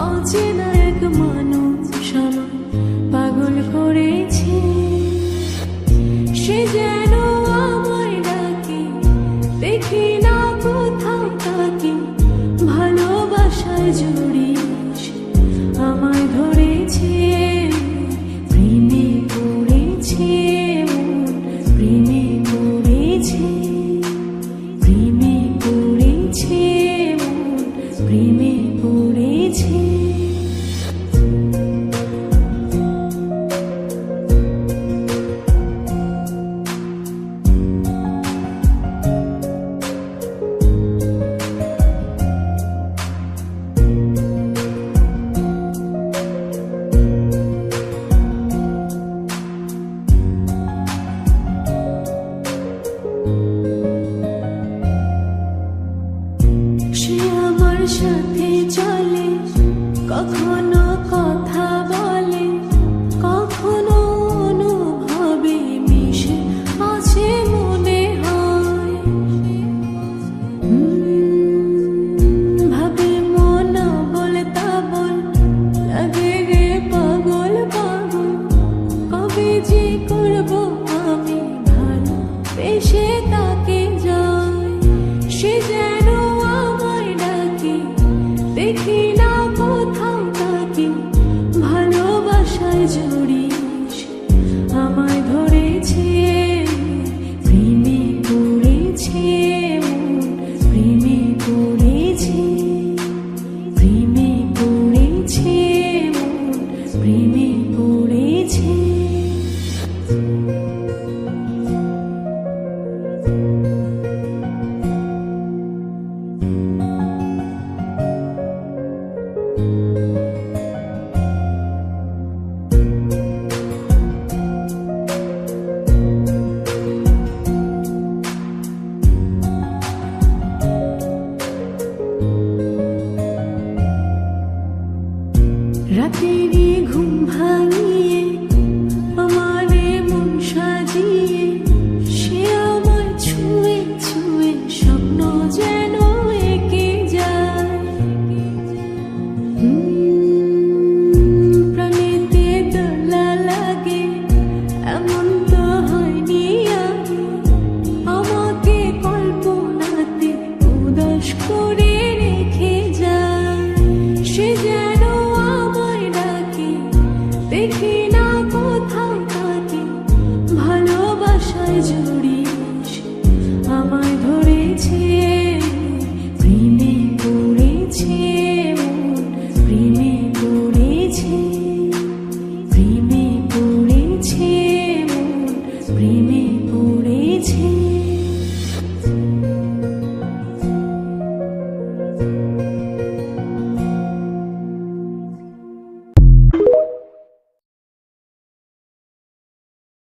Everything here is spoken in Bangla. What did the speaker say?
অচেনা এক মানুষ আমায় পাগল করেছে। সে যেন আমায় ডাকে, দেখি না কোথাও তাকে, ভালোবাসায় জড়িয়ে আমায় ধরেছে। প্রেমে পড়েছে মন, প্রেমে পড়েছে, প্রেমে পড়েছে মন, প্রেমে পড়েছে। সে আমার সাথে চলে, কখনো কথা বলে, কখনো অনুভবে মিশে আছে মনে হয়। ভাবে মন বলে তা বল, লাগে রে পাগল পাগল। কবে যে করবো আমি ভালো বেশে তাকে যাই। সে যেন আমায় ডাকে, দেখি না কোথাও তাকে, ভালোবাসায় জড়িয়ে আমায় ধরেছে। প্রেমে পড়েছে মন, প্রেমে পড়েছে, প্রেমে পড়েছে মন, প্রেমে পড়েছে। রাতেরই ঘুম ভাঙিয়ে আমারে মন সাজিয়ে, সে আমায় ছুঁয়ে ছুঁয়ে স্বপ্ন যেন এঁকে যায়। প্রাণেতে দোলা লাগে, এমন তো হয়নি আগে। আমাকে কল্পনাতে উদাস করে রেখে যায়। সে যেন আমায় ডাকে, দেখি না কোথাও তাকে, ভালোবাসায় জড়িয়ে আমায় ধরেছে।